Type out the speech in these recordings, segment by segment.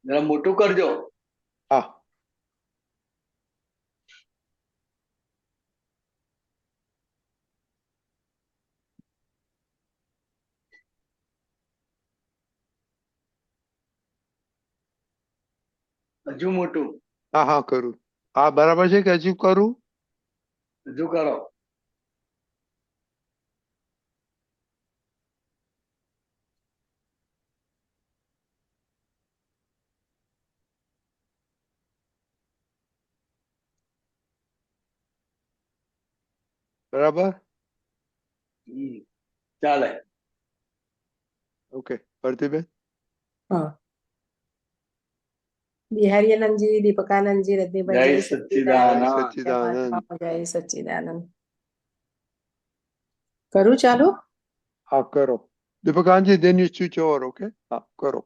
જરા મોટું કરજો. હા. હજુ મોટું. હા હા કરું. હા બરાબર છે કે હજુ કરું? હજુ કરો. બરાબર. ચાલે. ઓકે પ્રતિબેન. હા. બિહારી આનંદજી, દીપકાનંદજી, રજનીભાઈ, જય જય સચ્ચિદાનંદ. સચ્ચિદાનંદ. સચ્ચિદાનંદ. જય સચ્ચિદાનંદ. કરું ચાલુ? હા કરો. દીપકાનજી then you switch over, okay? હા કરો.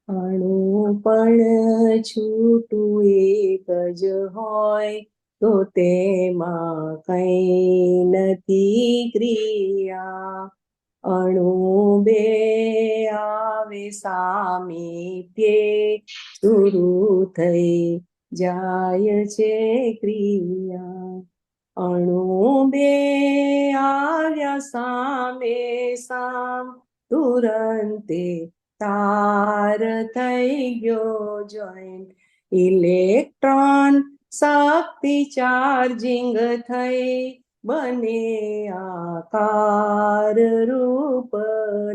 અણુ પણ છૂટું એક જ હોય તો તેમાં કઈ નથી ક્રિયા. અણુ બે આવે સામીપ્યે શરૂ થઈ જાય છે ક્રિયા. અણુ બે આવ્યા સામે સામ તુરંતે તાર થઈ ગયો જોઈન્ટ. ઇલેક્ટ્રોન શક્તિ ચાર્જિંગ થઈ બને આકાર રૂપ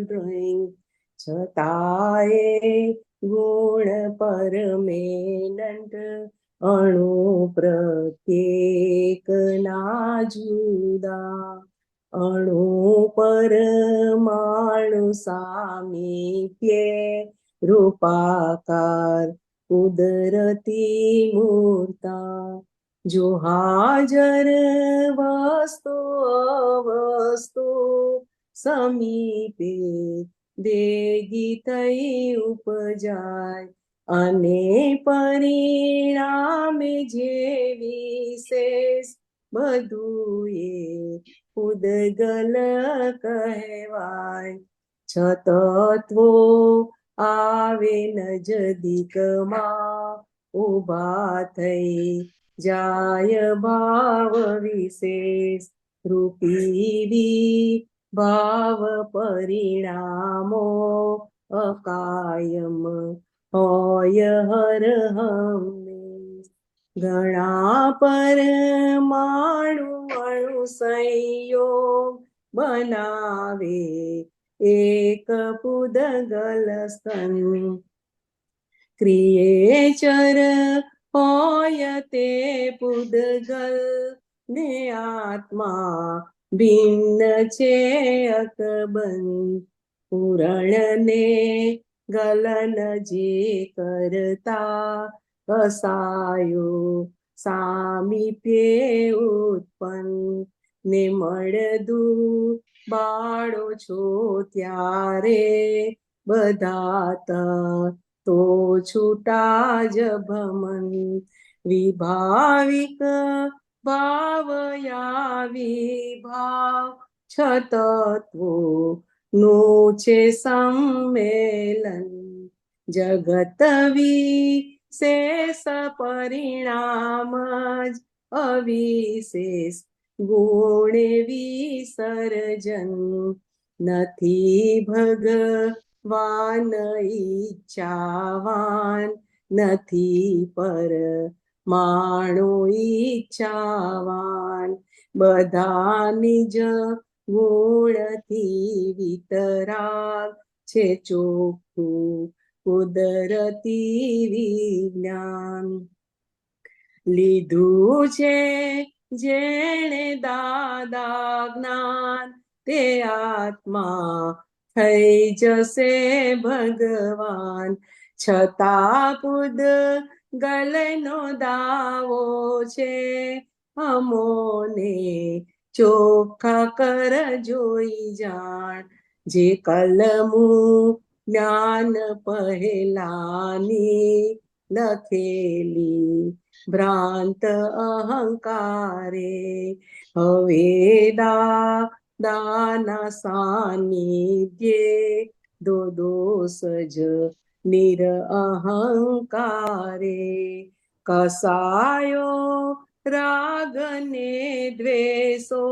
ડ્રોઈંગ. છતાંય ગુણ પરમેનન્ટ અણુ પ્રત્યેક ના જુદા. અણુ પરમાણુ સામીપ્યે રૂપાકાર કુદરતી મૂર્તા. જો હાજર વસ્તુ અવસ્તુ સમીપે દેગી થઈ ઉપજાય. અને પરિણામે જે વિશેષ બધું એ ઉદગલ કહેવાય. છ તત્વો આવે નજદીકમાં ઉભા થઈ જાય ભાવ વિશેષ. રૂપી ભાવ પરિણામો અકાયમ હોય હર હંમેશ. ઘણા પરમાણુ અણુ સંયોગ બનાવે એક પૂદગલ સ્તન. ક્રિએચર હોય તે પૂદગલ ને આત્મા ભિન્ન છે અકબંધ. પૂરણ ને ગલન જે કરતા કસાયો સામીપ્યે ઉત્પન્ન. ને મળદુ બાળો છો ત્યારે બધા તો છૂટા જ ભમન. વિભાવિક ભાવયા વિભાવ છ તત્વો નું છે સંમેલન. જગત વિશેષ પરિણામ જ અવિશેષ ગુણે વિસર્જન. નથી ભગવાન ઈચ્છાવાન નથી પર માણો ઈચ્છાવાન. બધા નિજ ગુણથી વિતરાગ છે ચોખ્ખું કુદરતી વિજ્ઞાન. લીધું છે જેણે દાદા જ્ઞાન તે આત્મા થઈ જશે ભગવાન. છતાં પુદ ગલનો દાવો છે અમોને ચોખ્ખા કર જોઈ જાણ. જે કલમું જ્ઞાન પહેલાની લખેલી ભ્રાંત અહંકારે હવે દાના સાનિધ્યે દોષ જ નિરઅહંકારે કસાયો રાગ ને દ્વેષો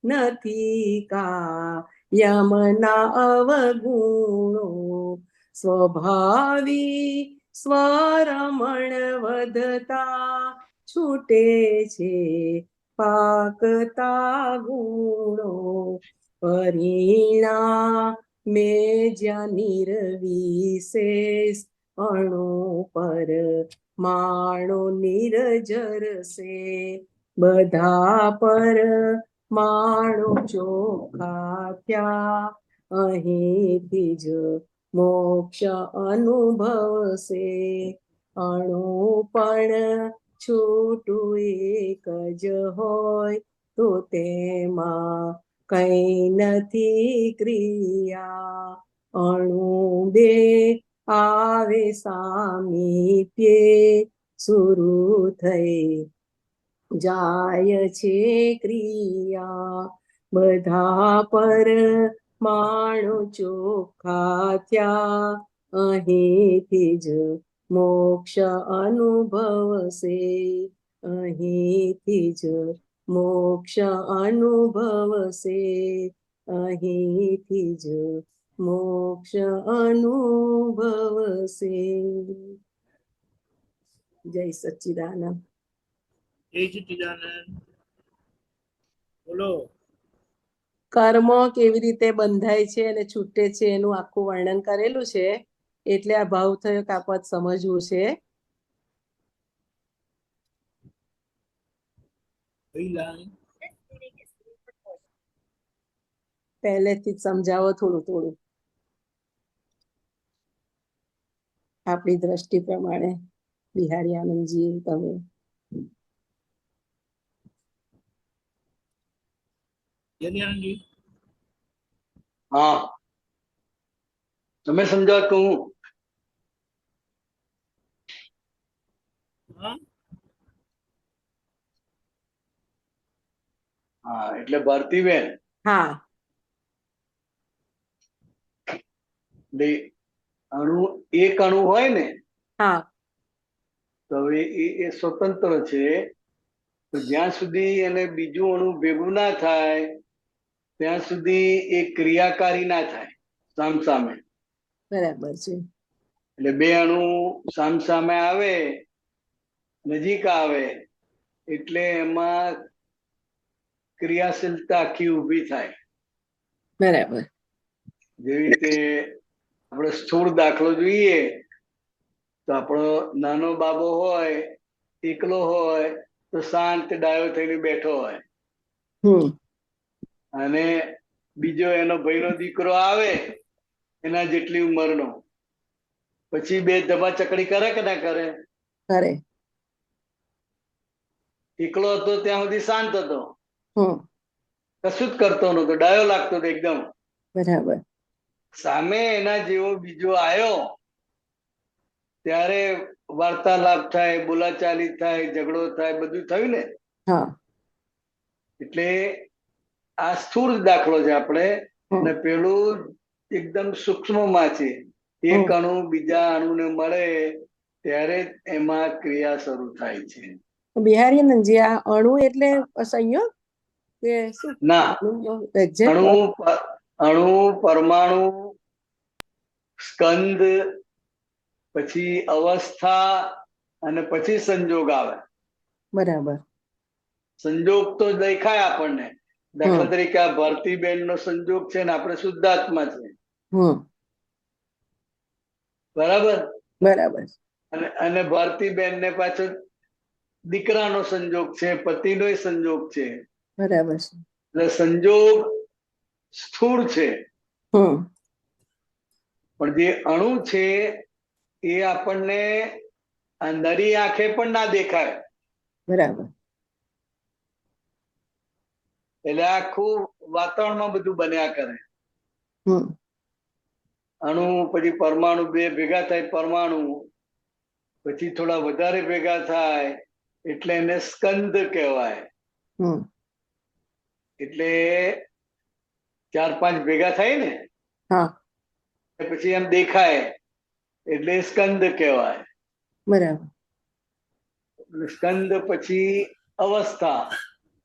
નથી કાયમના અવગુણો સ્વભાવી સ્વરમણ વધતા છૂટે છે પાકતા ગુણો પરિણામે જ્યાં નિર્વિશેષ અણુ પર માણો નિર્જર સે બધા પર માણો ચોખ્ખા થયા અહીંથી જ મોક્ષ અનુભવશે અણુ પણ છૂટું એક જ હોય તો તેમાં કઈ નથી ક્રિયા અણુ બે આવે સામીપ્યે શરૂ થઈ જાય છે ક્રિયા બધા પર માણો ચોખ્ખા થયા અહીંથી જ મોક્ષ અનુભવશે અહીંથી જ મોક્ષ અનુભવશે અહીંથી જ મોક્ષ અનુભવશે જય સચ્ચિદાનંદ જય સચ્ચિદાનંદ. બોલો. કર્મ કેવી રીતે બંધાય છે અને છૂટે છે એનું આખું વર્ણન કરેલું છે એટલે આ ભાવ થયો કે આપત સમજવું છે પહેલેથી જ સમજાવો થોડું થોડું આપણી દ્રષ્ટિ પ્રમાણે બિહારી આનંદજી તમે યજ્ઞાનંદજી. હા તમે સમજાવ તો હું હા હા એટલે ભારતીબેન હા અણુ એક અણુ હોય ને હા તો હવે એ સ્વતંત્ર છે તો જ્યાં સુધી એને બીજું અણુ ભેગું ના થાય ત્યાં સુધી એ ક્રિયાકારી ના થાય સામસામે બરાબર છે એટલે બે અણુ સામસામે આવે નજીક આવે એટલે એમાં ક્રિયાશીલતા આખી ઊભી થાય બરાબર જેવી રીતે આપણે સ્થૂળ દાખલો જોઈએ તો આપણો નાનો બાબો હોય એકલો હોય તો શાંત ડાયો થઈને બેઠો હોય અને બીજો એનો ભાઈનો દીકરો આવે એના જેટલી ઉંમરનો પછી બે ધબાચકડી કરે કે ના કરે કરે એકલો હતો ત્યાં સુધી શાંત હતો કશું જ કરતો નતો ડાયો લાગતો હતો એકદમ બરાબર સામે એના જેવો બીજો આવ્યો ત્યારે વાર્તાલાપ થાય બોલાચાલી થાય ઝઘડો થાય બધું થયું ને હા એટલે આ સ્થૂળ દાખલો છે આપણે અને પેલું એકદમ સૂક્ષ્મમાં છે એક અણુ બીજા અણુને મળે ત્યારે એમાં ક્રિયા શરૂ થાય છે બિહારી આનંદજી આ અણુ એટલે સંયોગ કે શું ના અણુ પરમાણુ સ્કંદ પછી અવસ્થા અને પછી સંજોગ આવે બરાબર સંજોગ તો દેખાય આપણને દાખલા તરીકે આ ભારતીબેન નો સંજોગ છે ને આપણે શુદ્ધાત્મા છે બરાબર બરાબર અને ભારતીબેન ને પાછો દીકરાનો સંજોગ છે પતિનો સંજોગ છે બરાબર છે એટલે સંજોગ સ્થૂળ છે પણ જે અણુ છે એ આપણને નરી આંખે પણ ના દેખાય બરાબર એટલે આખું વાતાવરણમાં બધું બન્યા કરે અણુ પછી પરમાણુ બે ભેગા થાય પરમાણુ પછી થોડા વધારે ભેગા થાય એટલે એને સ્કંદ કહેવાય એટલે 4-5 ભેગા થાય ને પછી એમ દેખાય એટલે સ્કંદ કહેવાય. બરાબર. સ્કંદ પછી અવસ્થા.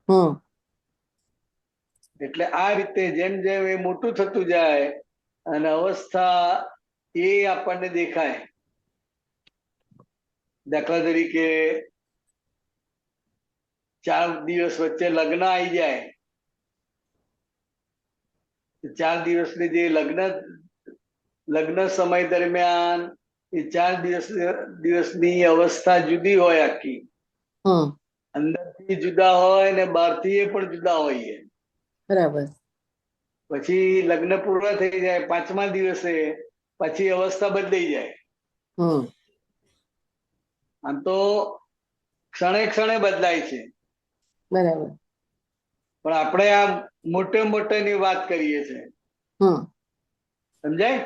હમ એટલે આ રીતે જેમ જેમ એ મોટું થતું જાય અને અવસ્થા એ આપણને દેખાય. દાખલા તરીકે 4 દિવસ વચ્ચે લગ્ન આવી જાય, 4 દિવસની જે લગ્ન સમય દરમિયાન એ 4 દિવસની અવસ્થા જુદી હોય આખી. હમ અંદરથી જુદા હોય ને બહારથી પણ જુદા હોઈએ. બરાબર. પછી લગ્ન પૂર્ણ થઈ જાય 5મા દિવસે પછી અવસ્થા બદલાઈ જાય. હમ આમ તો ક્ષણે ક્ષણે બદલાય છે, બરાબર. પણ આપણે આ મોટે મોટેની વાત કરીએ છીએ. હમ સમજાય?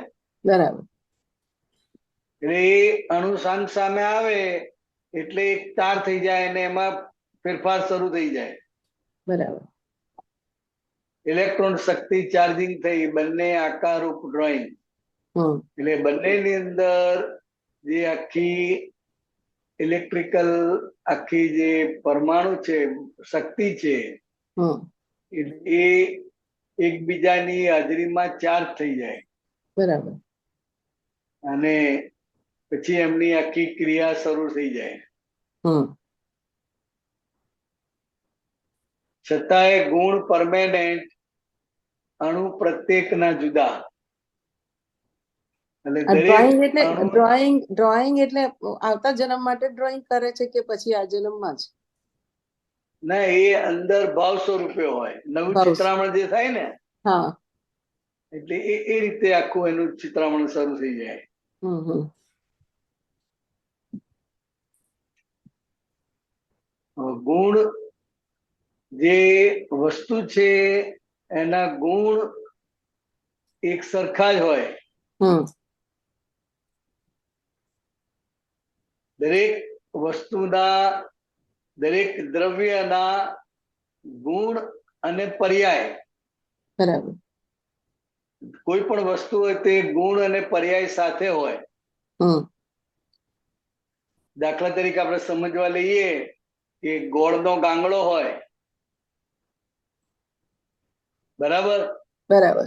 બરાબર. એટલે એ અણુ સામે આવે એટલે એક તાર થઈ જાય અને એમાં ફેરફાર શરૂ થઈ જાય. બરાબર. ઇલેક્ટ્રોન શક્તિ ચાર્જિંગ થઈ, બંને આકારરૂપ ડ્રોઈંગ. હમ એટલે બંનેની અંદર જે આખી ઇલેક્ટ્રિકલ આખી જે પરમાણુ છે, શક્તિ છે, હમ એ એકબીજાની હાજરીમાં ચાર્જ થઈ જાય બરાબર. અને પછી એમની આખી ક્રિયા શરૂ થઈ જાય. હમ છતાંય ગુણ પરમેનન્ટ, અણુ પ્રત્યેકના જુદા. એટલે આ દરેક ડ્રોઈંગ એટલે અણુ ડ્રોઈંગ એટલે આવતા જન્મ માટે ડ્રોઈંગ કરે છે કે પછી આ જન્મમાં જ? ના, એ અંદર ભાવ સ્વરૂપે હોય. નવું ભાવ. ચિત્રામણ જે થાય ને, હા. એટલે એ રીતે આખું એનું ચિત્રામણ શરૂ થઈ જાય. હમ ગુણ જે વસ્તુ છે એના ગુણ એક સરખા જ હોય. હમ દરેક વસ્તુના, દરેક દ્રવ્યના ગુણ અને પર્યાય. બરાબર. કોઈ પણ વસ્તુ હોય તે ગુણ અને પર્યાય સાથે હોય. હમ દાખલા તરીકે આપણે સમજવા લઈએ કે ગોળનો ગાંગડો હોય, બરાબર? બરાબર.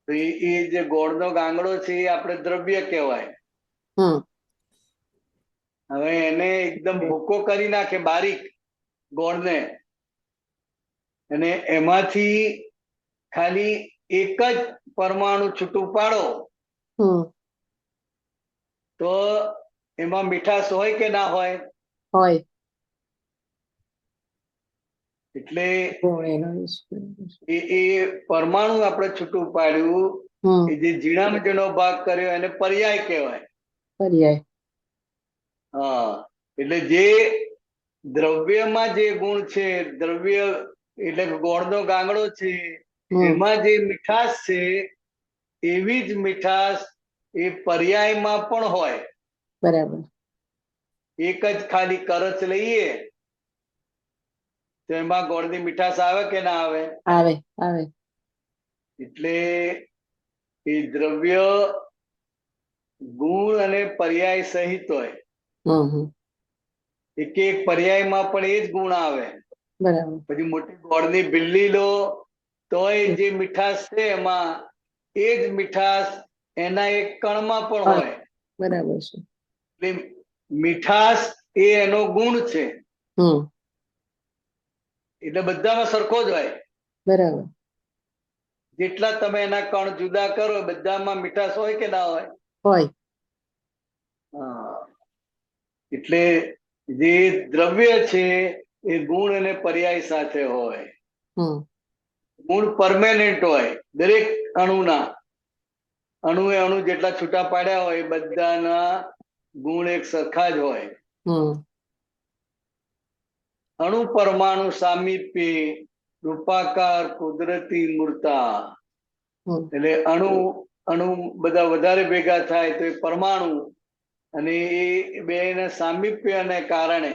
તો એ જે ગોળનો ગાંગડો છે એ આપણે દ્રવ્ય કહેવાય. હમ હવે એને એકદમ ભૂકો કરી નાખે બારીક ગોળને, અને એમાંથી ખાલી એક જ પરમાણુ છૂટું પાડો હમ તો એમાં મીઠાશ હોય કે ના હોય? હોય. એટલે ગુણ એનો એ પરમાણુ આપણે છૂટું પાડ્યું, હમ એ જે ઝીણામાં ઝીણો ભાગ કર્યો એને પર્યાય કહેવાય. પર્યાય. હા, એટલે જે દ્રવ્યમાં જે ગુણ છે, દ્રવ્ય એટલે ગોળનો ગાંગડો છે, હમ એમાં જે મીઠાશ છે એવી જ મીઠાશ એ પર્યાયમાં પણ હોય. બરાબર. એક જ ખાલી કરચ લઈએ તો એમાં ગોળની મીઠાશ આવે કે ના આવે? આવે. આવે. એટલે એ દ્રવ્ય ગુણ અને પર્યાય સહિત હોય. હમ એક એક પર્યાયમાં પણ એ જ ગુણ આવે. બરાબર. પછી મોટી ગોળની બિલ્લી લો તોય જે મીઠાશ છે એમાં એ જ મીઠાશ એના એક કણમાં પણ હા, હોય. બરાબર છે. એટલે મીઠાશ એ એનો ગુણ છે, હમ એટલે બધામાં સરખો જ હોય. બરાબર. જેટલા તમે એના કણ જુદા કરો બધામાં મીઠાશ હોય કે ના હોય? હોય. હા, એટલે જે દ્રવ્ય છે એ ગુણ અને પર્યાય સાથે હોય. હમ ગુણ પરમેનન્ટ હોય દરેક અણુના. અણુએ અણુ જેટલા છૂટા પાડ્યા હોય બધાના ગુણ એક સરખા જ હોય. હમ અણુ પરમાણુ સામીપ્ય રૂપાકાર કુદરતી મૂર્તા. હમ એટલે અણુ બધા વધારે ભેગા થાય તો એ પરમાણુ, અને એ બેના સામીપ્યને કારણે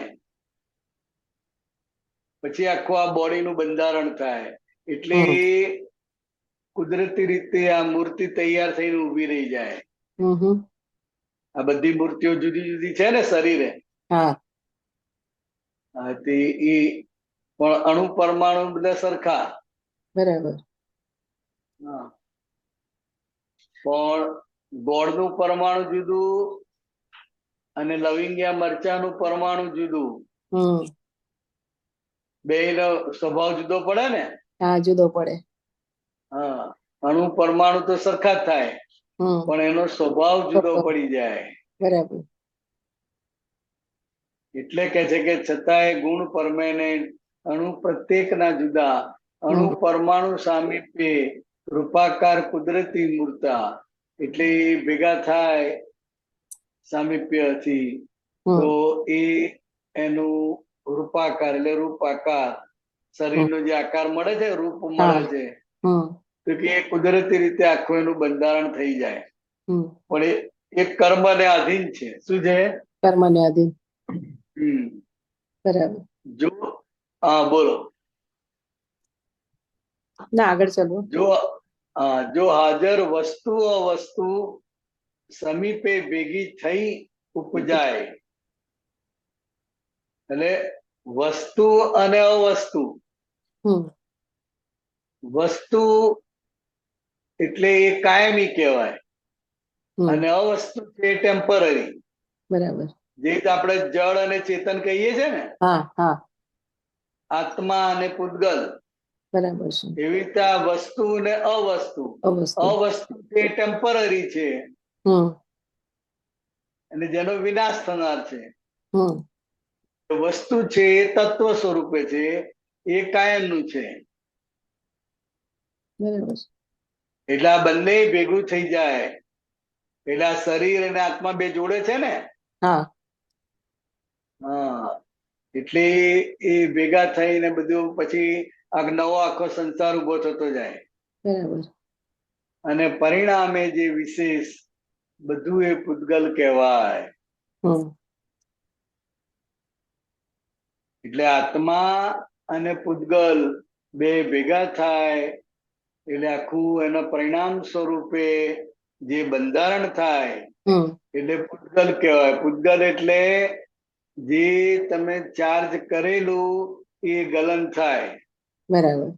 પછી આખું આ બોડીનું બંધારણ થાય. એટલે હમ કુદરતી રીતે આ મૂર્તિ તૈયાર થઈને ઊભી રહી જાય. હમ આ બધી મૂર્તિઓ જુદી જુદી છે ને શરીરે, હા તે એ પણ અણુ પરમાણુ બધા સરખા. બરાબર. હા. પણ ગોળનું પરમાણુ જુદું અને લવિંગિયા મરચાનું પરમાણુ જુદું. હમ. બેયનો સ્વભાવ જુદો પડે ને. હા જુદો પડે. હા, અણુ પરમાણુ તો સરખા જ થાય, હમ. પણ એનો સ્વભાવ જુદો પડી જાય. બરાબર. એટલે કે છે કે છતાંય ગુણ પરમેનન્ટ, અણુ પ્રત્યેકના જુદા, અણુ હમ. પરમાણુ સામીપ્ય, રૂપાકાર કુદરતી મૂર્તા. એટલે એ ભેગા થાય સામીપ્યથી, હમ. તો એ એનું રૂપાકાર એટલે રૂપાકાર શરીરનો જે આકાર મળે છે, રૂપ મળે હા. છે, હમ. તો કે એ કુદરતી રીતે આખું એનું બંધારણ થઈ જાય. હમ. પણ એ કર્મને આધીન છે. શું છે? કર્મને આધીન. હમ. બરાબર. જો હા બોલો. ના આગળ ચાલો. જો હાજર વસ્તુ અવસ્તુ સમીપે ભેગી થઈ ઉપજાય, એટલે વસ્તુ અને અવસ્તુ. હમ. વસ્તુ એટલે એ કાયમી કહેવાય, હમ. અને અવસ્તુ છે ટેમ્પરરી. બરાબર. જે રીતે આપણે જળ અને ચેતન કહીએ છીએ ને, હા હા આત્મા અને પૂતગલ, બરાબર છે. એવી રીતે આ વસ્તુ ને અવસ્તુ. અવસ્તુ. અવસ્તુ તે ટેમ્પરરી છે, હમ. અને જેનો વિનાશ થનાર છે. હમ. વસ્તુ છે એ તત્વ સ્વરૂપે છે, એ કાયમનું છે. બરાબર છે. એટલે આ બંને ભેગું થઈ જાય, એટલે આ શરીર અને આત્મા બે જોડે છે ને. હા. હા, એટલે એ ભેગા થઈને બધું પછી આ નવો આખો સંસાર ઉભો થતો જાય, બરાબર. અને પરિણામે જે વિશેષ બધું એ પૂતગલ કહેવાય. હમ. એટલે આત્મા અને પૂતગલ બે ભેગા થાય એટલે આખું એના પરિણામ સ્વરૂપે જે બંધારણ થાય, હમ. એટલે પૂતગલ કહેવાય. પૂતગલ એટલે જે તમે ચાર્જ કરેલું એ ગલન થાય. બરાબર.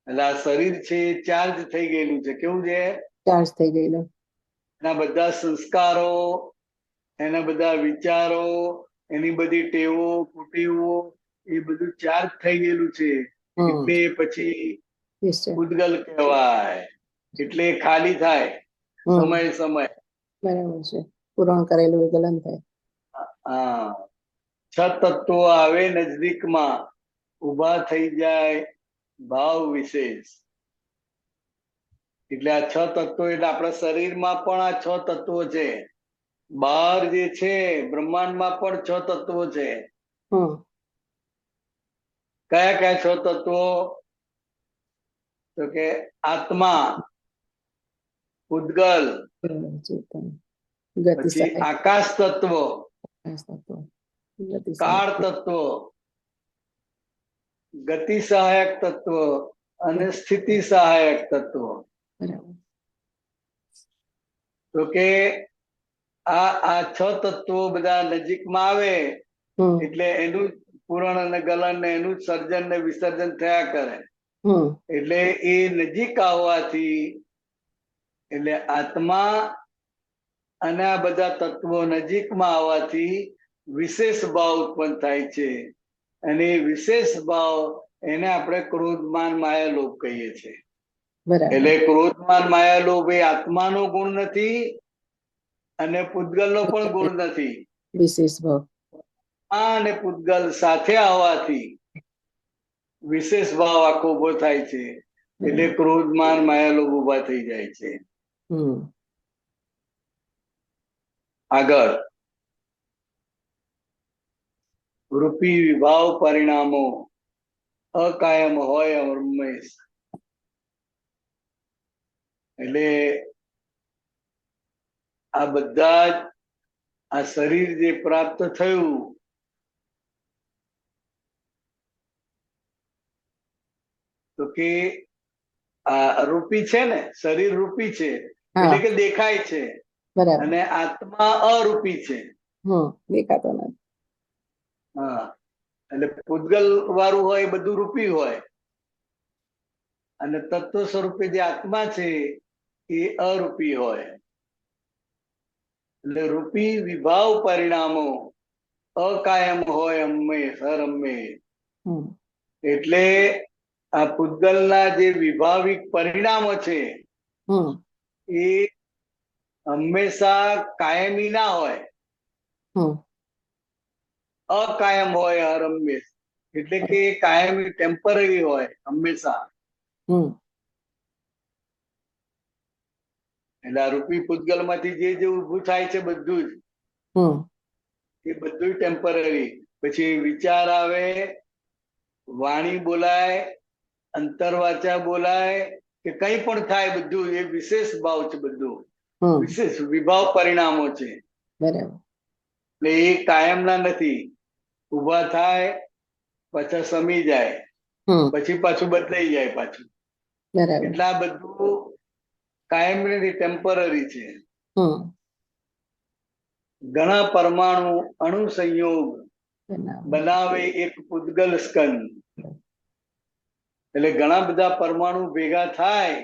એટલે આ શરીર છે એ ચાર્જ થઈ ગયેલું છે. કેવું છે? ચાર્જ થઈ ગયેલો. એના બધા સંસ્કારો, એના બધા વિચારો, એની બધી ટેવો કુટેવો, એ બધું ચાર્જ થઈ ગયેલું છે. હમ. એટલે પછી નિશ્ચય. પૂતગલ કહેવાય. એટલે ખાલી થાય હમ. સમય. બરાબર છે. પૂરણ કરેલું એ ગલન થાય. હા, છ તત્વો આવે નજદીકમાં, ઉભા થઈ જાય ભાવ વિશેષ. એટલે આ છ તત્વો એટલે આપણા શરીરમાં પણ આ છ તત્વો છે. બહાર જે છે બ્રહ્માંડમાં પણ છ તત્વો છે. હમ. કયા કયા છ તત્વો? તો કે આત્મા, પૂતગલ, બરાબર. ચેતન, ગતિ પછી સહાયક, આકાશ તત્વ, આકાશ તત્વ, ગતિ કાળ સહાયક. તત્વ, ગતિ સહાયક તત્વ અને સ્થિતિ સહાયક તત્વ. બરાબર. તો કે આ છ તત્વો બધા નજીકમાં આવે હમ. એટલે એનું પૂરણ અને ગલન ને એનું જ સર્જન ને વિસર્જન થયા કરે. હમ. એટલે એ નજીક આવવાથી, એટલે આત્મા અને આ બધા તત્વો નજીકમાં આવવાથી વિશેષ ભાવ ઉત્પન્ન થાય છે. અને એ વિશેષ ભાવ એને આપણે ક્રોધમાન માયા લોભ કહીએ છીએ. બરાબર. એટલે ક્રોધમાન માયા લોભ એ આત્માનો ગુણ નથી અને પૂતગલનો પણ ગુણ નથી. વિશેષ ભાવ. આ અને પૂતગલ સાથે આવવાથી વિશેષ ભાવ આખો ઉભો થાય છે. એટલે બરાબર. ક્રોધમાન માયા લોભ ઉભા થઈ જાય છે. હમ. આગળ રૂપી વિભાવ પરિણામો અકાયમ હોય અમરમેશ. એટલે આ બધા જ આ શરીર જે પ્રાપ્ત થયું, તો કે આ રૂપી છે ને, શરીર રૂપી છે હા. એટલે કે દેખાય છે. બરાબર. અને આત્મા અરૂપી છે. દેખાતો નથી. હા, એટલે પૂતગલ વાળું હોય એ બધું રૂપી હોય, અને તત્વ સ્વરૂપે જે આત્મા છે એ અરૂપી હોય. એટલે રૂપી વિભાવ પરિણામો અકાયમ હોય અમ્મે હરમ્મે. એટલે આ પૂતગલના જે વિભાવિક પરિણામો છે એ હંમેશા કાયમી ના હોય, અકાયમ હોય હરમ્મે. એટલે કે કાયમી ટેમ્પરરી હોય હંમેશા. એટલે આ રૂપી પૂતગલ માંથી જે ઊભું થાય છે બધું જ એ બધું ટેમ્પરરી. પછી વિચાર આવે, વાણી બોલાય, અંતરવાચા બોલાય કે કઈ પણ થાય, બધું એ વિશેષ ભાવ છે, બધું વિશેષ વિભાવ પરિણામો છે. બરાબર. એટલે એ કાયમના નથી. ઉભા થાય પાછા સમી જાય, પછી પાછું બદલાઈ જાય પાછું. બરાબર. એટલે આ બધું કાયમી નથી, ટેમ્પરરી છે. ઘણા પરમાણુ અણુ સંયોગ બનાવે એક પૂતગલ સ્કંદ. એટલે ઘણા બધા પરમાણુ ભેગા થાય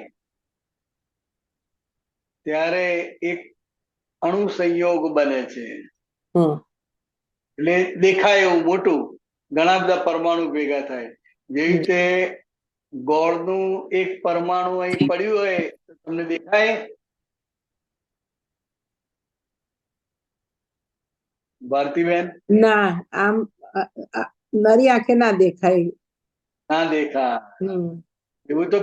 ત્યારે એક અણુ સંયોગ બને છે. એટલે દેખાય એવું મોટું, ઘણા બધા પરમાણુ ભેગા થાય. જેવી રીતે ગોળનું એક પરમાણુ અહીં પડ્યું હોય તો તમને દેખાય? ભારતીબેન? ના, આમ નરી આંખે ના દેખાય. ના દેખાય. એવું તો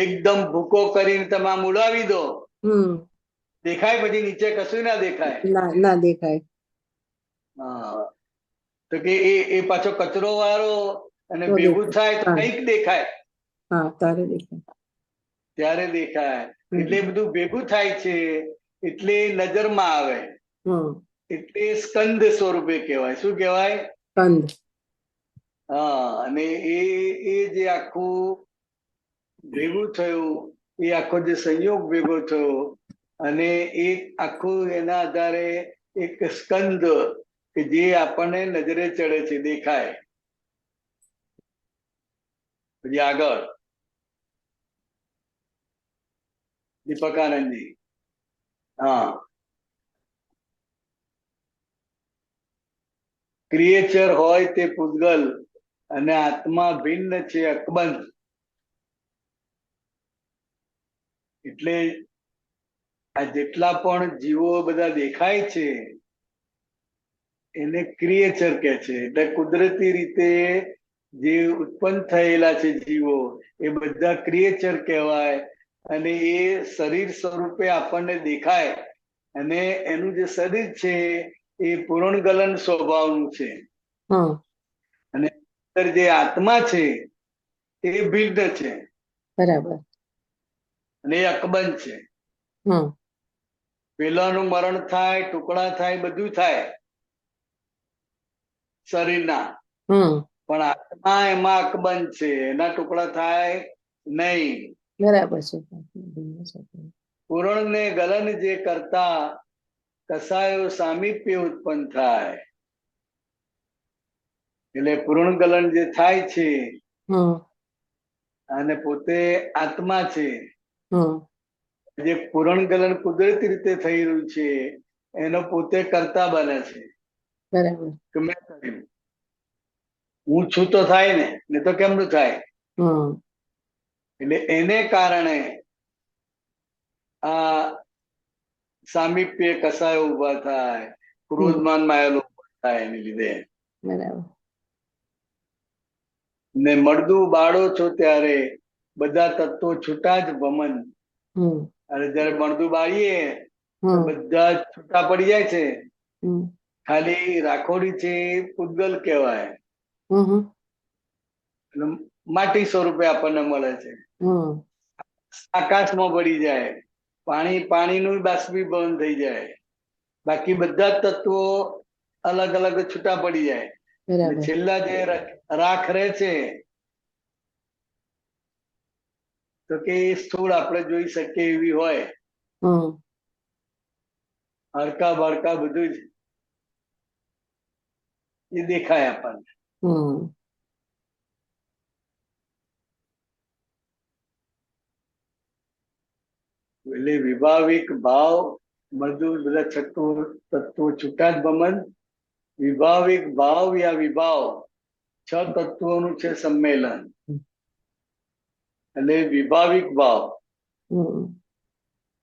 એકદમ ભૂકો કરીને તમે આમ ઉડાવી દો, દેખાય, પછી નીચે કશું ના દેખાય. ના દેખાય. હા, તો કે એ પાછો કચરો વાળો અને ભેગું થાય તો કંઈક દેખાય. હા, તારે દેખાય. ત્યારે દેખાય. એટલે બધું ભેગું થાય છે એટલે નજરમાં આવે. એટલે સ્કંદ સ્વરૂપે કહેવાય. શું કહેવાય? સ્કંદ. હા, અને એ જે આખું ભેગું થયું, એ આખો જે સંયોગ ભેગો થયો, અને એ આખું એના આધારે એક સ્કંદ કે જે આપણને નજરે ચડે છે, દેખાય. પછી આગળ દીપકાનંદજી. હા, ક્રિએચર હોય તે પૂતગલ અને આત્મા ભિન્ન છે અકબંધ. એટલે આ જેટલા પણ જીવો બધા દેખાય છે એને ક્રિએચર કે છે. એટલે કુદરતી રીતે જે ઉત્પન્ન થયેલા છે જીવો, એ બધા ક્રિએચર કહેવાય. અને એ શરીર સ્વરૂપે આપણને દેખાય, અને એનું જે શરીર છે એ પૂર્ણગલન સ્વભાવનું છે. અને અંદર જે આત્મા છે એ ભિન્ન છે. બરાબર. અને એ અકબંધ છે. પેલાનું મરણ થાય, ટુકડા થાય, બધું થાય શરીરના, પણ આત્મા એમાં અકબંધ છે, એના ટુકડા થાય નહીં. બરાબર છે. પૂરણ ને ગલન જે કરતા કસાયો સામીપ્ય ઉત્પન્ન થાય. એટલે પૂર્ણ ગલન જે થાય છે અને પોતે આત્મા છે, જે પૂરણ ગલન કુદરતી રીતે થઈ રહ્યું છે એનો પોતે કરતા બને છે. બરાબર. કે મેં કર્યું, હું છું તો થાય ને તો કેમનું થાય? એટલે એને કારણે આ સામીપ્ય કસાયો ઉભા થાય, ક્રોધમાન માયેલો ઉભા થાય એને લીધે. બરાબર. ને મળદું બાળો છો ત્યારે બધા તત્વો છૂટા જ ભમન. અને જયારે મળદું બાળીએ તો બધા જ છૂટા પડી જાય છે. ખાલી રાખોડી છે એ પૂતગલ કહેવાય. એટલે માટી સ્વરૂપે આપણને મળે છે. આકાશમાં પડી જાય, પાણીનું બાષ્પીભવન થઈ જાય, બાકી બધા જ તત્વો અલગ અલગ છૂટા પડી જાય. છેલ્લા જે રાખ રહે છે તો કે સ્થૂળ આપણે જોઈ શકીએ એવી હોય. હડકા બડકા બધું જ એ દેખાય આપણને. હમ એટલે વિભાવિક ભાવ મજદૂર બધા તત્વો છૂટા જ ભમન. વિભાવિક ભાવ યા વિભાવ 6 તત્વોનું છે સંમેલન. એટલે વિભાવિક ભાવ હમ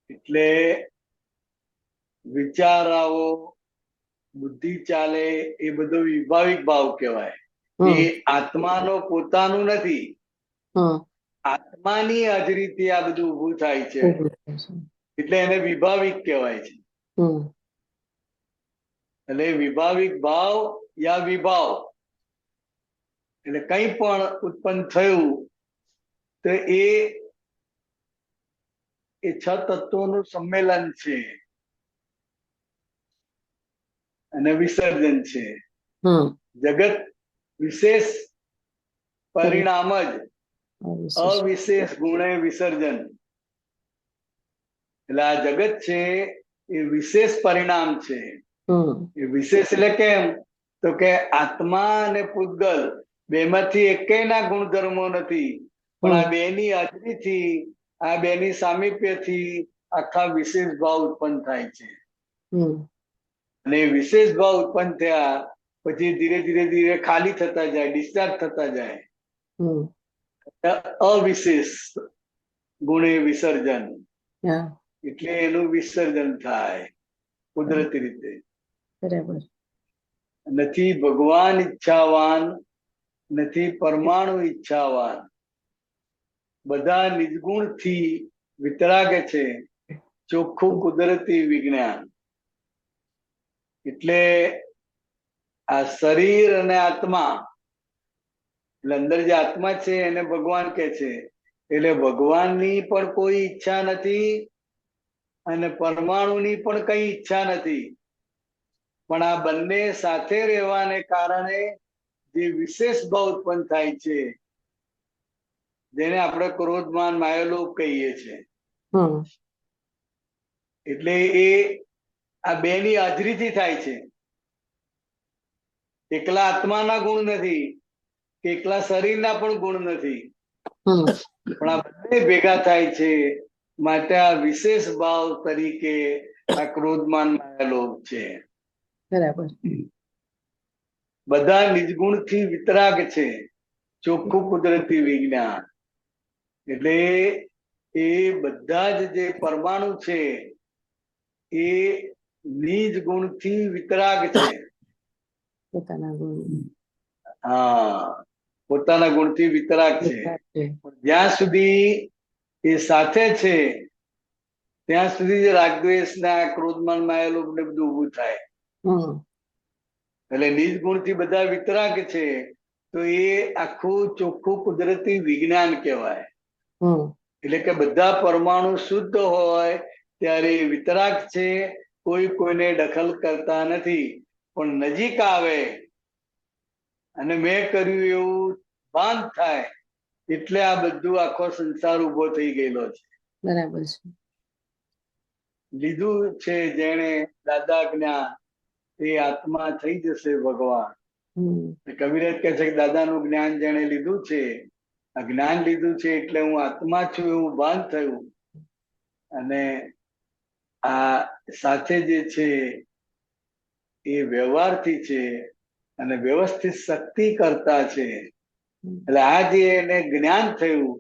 એટલે વિચારાઓ, બુદ્ધિ ચાલે, એ બધો વિભાવિક ભાવ કહેવાય. એ હમ આત્માનો પોતાનું નથી. હમ આત્માની હાજરીથી આ બધું ઊભું થાય છે, ઉભું થાય છે. એટલે એને વિભાવિક કહેવાય છે. હમ એટલે વિભાવિક ભાવ યા વિભાવ એટલે કંઈ પણ ઉત્પન્ન થયું તો એ 6 તત્વોનું સંમેલન છે અને વિસર્જન છે. હમ જગત વિશેષ પરિણામ જ અવિશેષ. અવિશેષ ગુણે વિસર્જન. એટલે આ જગત છે એ વિશેષ પરિણામ છે. હમ એ વિશેષ એટલે કેમ? તો કે આત્મા અને પૂતગલ બેમાંથી એકેયના ગુણધર્મો નથી, પણ આ બેની હાજરીથી, આ બેની સામીપ્યથી આખા વિશેષ ભાવ ઉત્પન્ન થાય છે. હમ અને એ વિશેષ ભાવ ઉત્પન્ન થયા પછી ધીરે ધીરે ધીરે ખાલી થતા જાય, ડિસ્ચાર્જ થતા જાય. હમ અવિશેષ ગુણે વિસર્જન, હા એટલે એનું વિસર્જન થાય કુદરતી રીતે. બરાબર. નથી ભગવાન ઈચ્છાવાન, નથી પરમાણુ ઈચ્છાવાન. બધા નિર્ગુણથી વિતરાગે છે, ચોખ્ખું કુદરતી વિજ્ઞાન. એટલે આ શરીર અને આત્મા, એટલે અંદર જે આત્મા છે એને ભગવાન કે છે. એટલે ભગવાનની પણ કોઈ ઈચ્છા નથી અને પરમાણુની પણ કઈ ઈચ્છા નથી, પણ આ બંને સાથે રહેવાને કારણે જે વિશેષ ભાવ ઉત્પન્ન થાય છે, જેને આપણે ક્રોધમાન માયાલોભ કહીએ છીએ. હમ એટલે એ આ બેની હાજરીથી થાય છે. એકલા આત્માના ગુણ નથી કે એકલા શરીરના પણ ગુણ નથી, હમ પણ આ બંને ભેગા થાય છે. માટે આ વિશેષ ભાવ તરીકે આ ક્રોધમાન માયાલોભ છે. બરાબર. બધા નિર્ગુણથી વિતરાગ છે, ચોખ્ખું કુદરતી વિજ્ઞાન. એટલે એ બધા જ જે પરમાણુ છે એ નિજ ગુણથી વિતરાગ છે. પોતાના ગુણ. હા, પોતાના ગુણથી વિતરાગ છે. છે. જ્યાં સુધી એ સાથે છે ત્યાં સુધી જ રાગદ્વેષ ના ક્રોધમાન માયાલોભ ને બધું ઊભું થાય. હમ એટલે નિજ ગુણથી બધા વિતરાગ છે, તો એ આખું ચોખ્ખું કુદરતી વિજ્ઞાન કહેવાય. હમ એટલે કે બધા પરમાણુ શુદ્ધ હોય ત્યારે વિતરાગ છે, કોઈ કોઈને દખલ કરતા નથી. પણ નજીક આવે અને મેં કર્યું એવું ભાન થાય એટલે આ બધું આખો સંસાર ઉભો થઈ ગયેલો છે. બરાબર છે. લીધું છે જેણે દાદા જ્ઞાન, એ આત્મા થઈ જશે ભગવાન. હમ કવિરાજ કહે છે કે દાદાનું જ્ઞાન જેણે લીધું છે, આ જ્ઞાન લીધું છે એટલે હું આત્મા છું એવું ભાન થયું, અને આ સાથે જે છે એ વ્યવહારથી છે અને વ્યવસ્થિત શક્તિ કરતા છે. એટલે આ જે એને જ્ઞાન થયું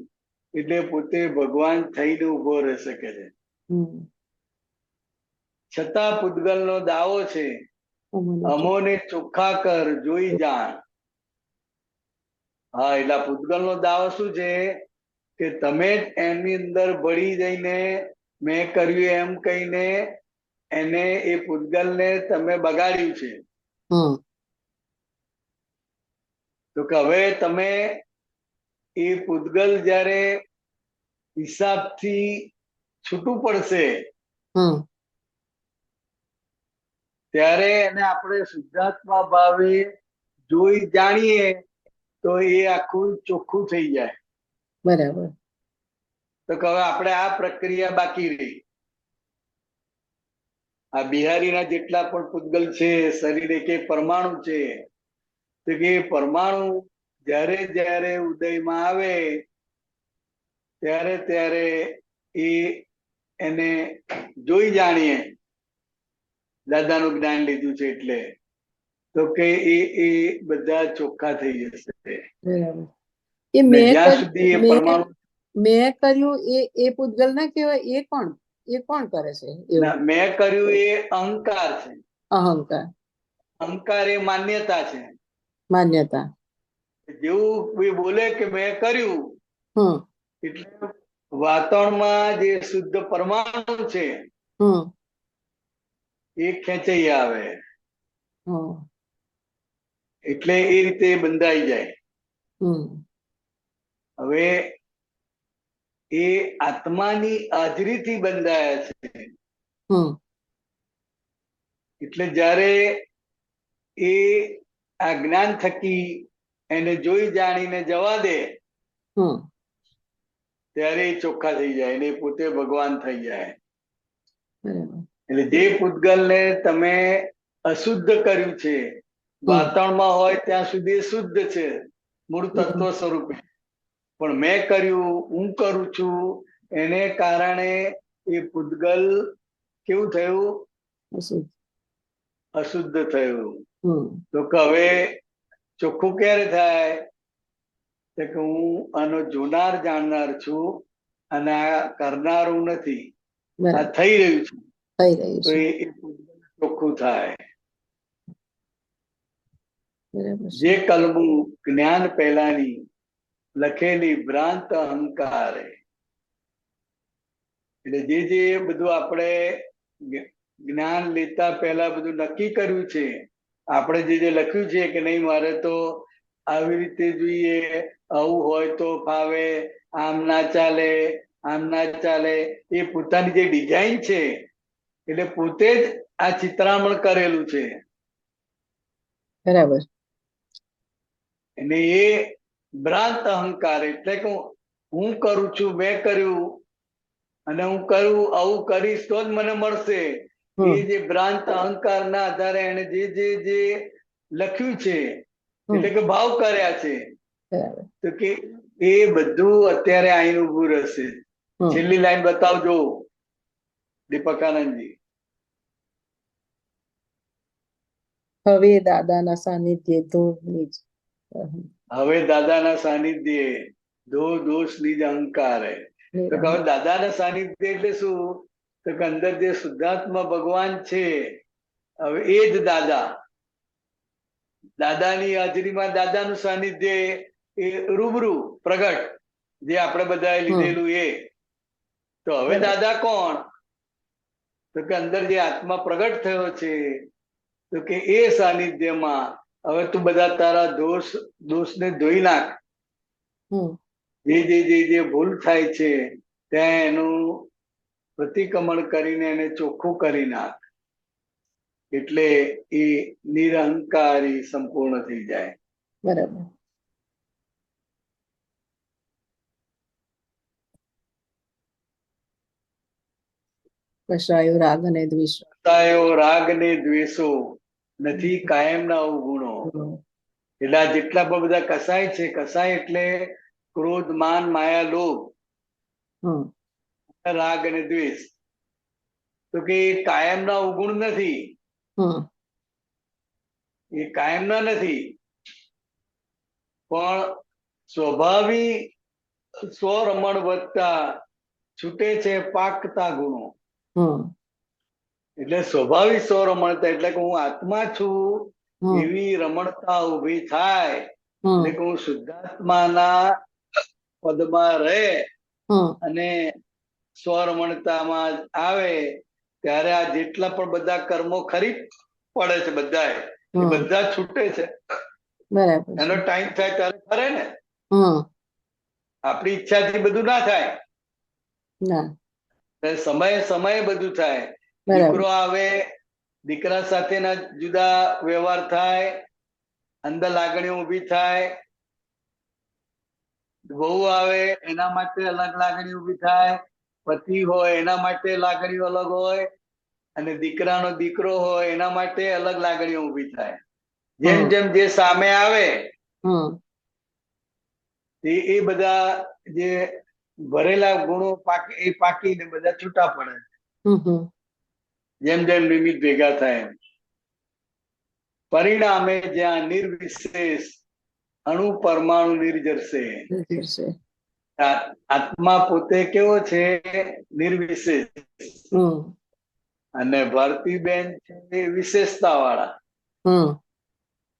એટલે પોતે ભગવાન થઈને ઉભો રહી શકે છે. હમ છતાં પૂતગલનો દાવો છે, અમોને ચોખ્ખા કર જોઈ જાણ. હા, એટલે પૂતગલનો દાવો શું છે કે તમે એની અંદર ભળી જઈને મેં કર્યું એમ કહીને એને, એ પૂતગલને તમે બગાડ્યું છે. હમ તો કે હવે તમે એ પૂતગલ જ્યારે હિસાબથી છૂટું પડશે હમ ત્યારે એને આપણે શુદ્ધાત્મા ભાવે જોઈ જાણીએ તો એ આખું ચોખ્ખું થઈ જાય. બરાબર. તો કે હવે આપણે આ પ્રક્રિયા બાકી રહી. આ બિહારીના જેટલા પણ પૂતગલ છે, શરીર એક એક પરમાણુ છે, તો કે પરમાણુ જ્યારે જ્યારે ઉદયમાં આવે ત્યારે ત્યારે એને જોઈ જાણીએ દાદાનું જ્ઞાન લીધું છે એટલે, તો કે એ બધા ચોખ્ખા થઈ જશે. બરાબર. એ અને મેં જ્યાં કર- સુધી એ મેં પરમાણુ મેં કર્યું એ પૂતગલ ના કહેવાય, એ કોણ કરે છે એવું? મેં કર્યું એ અહંકાર છે. અહંકાર, અહંકાર એ માન્યતા છે. માન્યતા. જેવું એ બોલે કે મેં કર્યું, હમ એટલે વાતાવરણમાં જે શુદ્ધ પરમાણુ છે હમ એ ખેંચાઈ આવે, હમ એટલે એ રીતે બંધાઈ જાય. હમ હવે એ આત્માની હાજરીથી બંધાયા છે. હમ એટલે જ્યારે એ આ જ્ઞાન થકી એને જોઈ જાણીને જવા દે હમ ત્યારે એ ચોખ્ખા થઈ જાય અને એ પોતે ભગવાન થઈ જાય. બરાબર. એટલે જે પૂતગલને તમે અશુદ્ધ કર્યું છે, વાતાવરણમાં હોય ત્યાં સુધી એ શુદ્ધ છે મૂળ તત્વ સ્વરૂપે, પણ મેં કર્યું, હું કરું છું, એને કારણે એ પૂતગલ કેવું થયું? અશુદ્ધ. અશુદ્ધ થયું. હમ તો કે હવે ચોખ્ખું ક્યારે થાય? તો કે હું આનો જોનાર જાણનાર છું અને આ કરનાર હું નથી, આ બરાબર. થઈ રહ્યું છે. થઈ રહ્યું તો છે. એ પૂતગલ ચોખ્ખું થાય. બરાબર છે. જે કલમું જ્ઞાન પહેલાની લખેલી ભ્રાંત અહંકારે, એટલે જે બધું આપણે જ્ઞાન લેતા પહેલા બધું નક્કી કર્યું છે, આપણે જે લખ્યું છે કે નહીં મારે તો આવી રીતે જોઈએ, આવું હોય તો ફાવે, આમ ના ચાલે, આમ ના ચાલે, એ પોતાની જે ડિઝાઇન છે એટલે પોતે જ આ ચિત્રામણ કરેલું છે. બરાબર. અને એ ભ્રાંત અહંકાર એટલે કે હું કરું છું, મેં કર્યું અને હું કરું, આવું કરીશ તો જ મને મળશે, એ જે ભ્રાંત અહંકારના આધારે એને જે લખ્યું છે એટલે કે ભાવ કર્યા છે, બરાબર. તો કે એ બધું અત્યારે આઈને ઉભું રહેશે. છેલ્લી લાઈન બતાવજો દીપકાનંદજી. હવે દાદાના સાનિધ્ય ધૂળ નીચ. હવે દાદાના સાનિધ્યે દોષ નિજ અહંકારે. તો કે હવે દાદાના સાનિધ્ય એટલે શું? તો કે અંદર જે શુદ્ધાત્મા ભગવાન છે, હવે એ જ દાદાની હાજરીમાં દાદાનું સાનિધ્ય એ રૂબરૂ પ્રગટ, જે આપણે બધાએ લીધેલું એ. તો હવે દાદા કોણ? તો કે અંદર જે આત્મા પ્રગટ થયો છે, તો કે એ સાનિધ્યમાં હવે તું બધા તારા દોષને ધોઈ નાખ. જે ભૂલ થાય છે ત્યાં એનું પ્રતિક્રમણ કરીને એને ચોખ્ખું કરી નાખ, એટલે એ નિરહંકારી સંપૂર્ણ થઈ જાય. બરાબર. કશાયો રાગ અને દ્વેષ. રાગ ને દ્વેષો નથી કાયમના અવગુણો. એટલે આ જેટલા પણ બધા કસાય છે, કસાય એટલે ક્રોધ, માન, માયા, લોભ, રાગ અને દ્વેષ, તો કે એ કાયમના અવગુણ નથી. એ કાયમના નથી, પણ સ્વભાવી સ્વરમણ વધતા છૂટે છે પાકતા ગુણો. એટલે સ્વાભાવિક સ્વરમણતા એટલે કે હું આત્મા છું એવી રમણતા ઉભી થાય, એટલે કે હું શુદ્ધાત્માના પદમાં રહે અને સ્વરમણતામાં આવે ત્યારે આ જેટલા પણ બધા કર્મો ખરી પડે છે બધા એ બધા છૂટે છે. બરાબર. એનો ટાઈમ થાય ત્યારે ખરે ને, આપણી ઈચ્છાથી બધું ના થાય, સમયે બધું થાય. દીકરો આવે, દીકરા સાથેના જુદા વ્યવહાર થાય, અંદર લાગણીઓ ઊભી થાય. વહુ આવે એના માટે અલગ લાગણી ઊભી થાય, પતિ હોય એના માટે લાગણીઓ અલગ હોય, અને દીકરાનો દીકરો હોય એના માટે અલગ લાગણીઓ ઊભી થાય. જેમ હમ. જેમ જે સામે આવે હમ એ બધા જે ભરેલા ગુણો પાકીને બધા છૂટા પડે. હમ હમ જેમ જેમ નિમિત્ત ભેગા થાય એમ. પરિણામે જ્યાં નિર્વિશેષ અણુ પરમાણુ નિર્જરશે. છે. આત્મા પોતે કેવો છે? નિર્વિશેષ. હમ અને ભારતીબેન છે વિશેષતા વાળા, હમ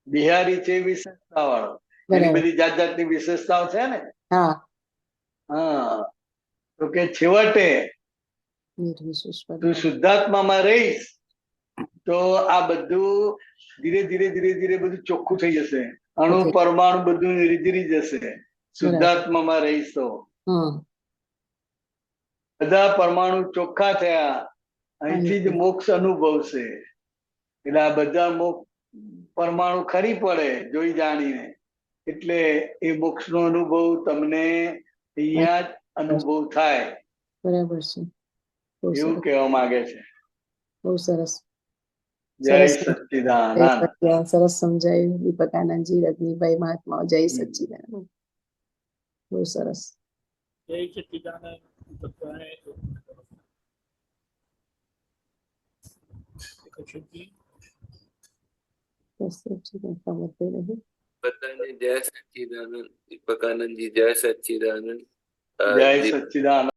બિહારી છે વિશેષતા વાળો. એની બરાબર. બધી જાત જાતની વિશેષતાઓ છે ને. હા, હા, તો કે છેવટે નિર્વિશેષ તું પદાર્થ. શુદ્ધાત્મામાં રહીશ તો આ બધું ધીરે ધીરે ધીરે ધીરે બધું ચોખ્ખું થઈ જશે. અણુ ઓકે. પરમાણુ બધું નિર્જરી જશે શુદ્ધાત્મામાં રહીશ તો. હમ બધા પરમાણુ ચોખ્ખા થયા, અહીંથી જ મોક્ષ અનુભવશે. એટલે આ બધા પરમાણુ ખરી પડે જોઈ જાણીને, એટલે એ મોક્ષનો અનુભવ તમને અહીંયા જ અનુભવ થાય બરાબર છે. બહુ એવું સરસ. કહેવા માંગે છે. બહુ સરસ. જય સરસ. સચ્ચિદાનંદ. જય સચ્ચિદાનંદ. સરસ સમજાયું દીપક આનંદજી, રજનીભાઈ મહાત્મા. જય સચ્ચિદાનંદ. બહુ સરસ. જય સચ્ચિદાનંદ. બધાએ કશુંથી બસ સચ્ચિદાનંદ. સમજતું નહીં. બધાને જય સચ્ચિદાનંદ. દીપકાનંદજી જય સચ્ચિદાનંદ. જય દીપ સચ્ચિદાનંદ.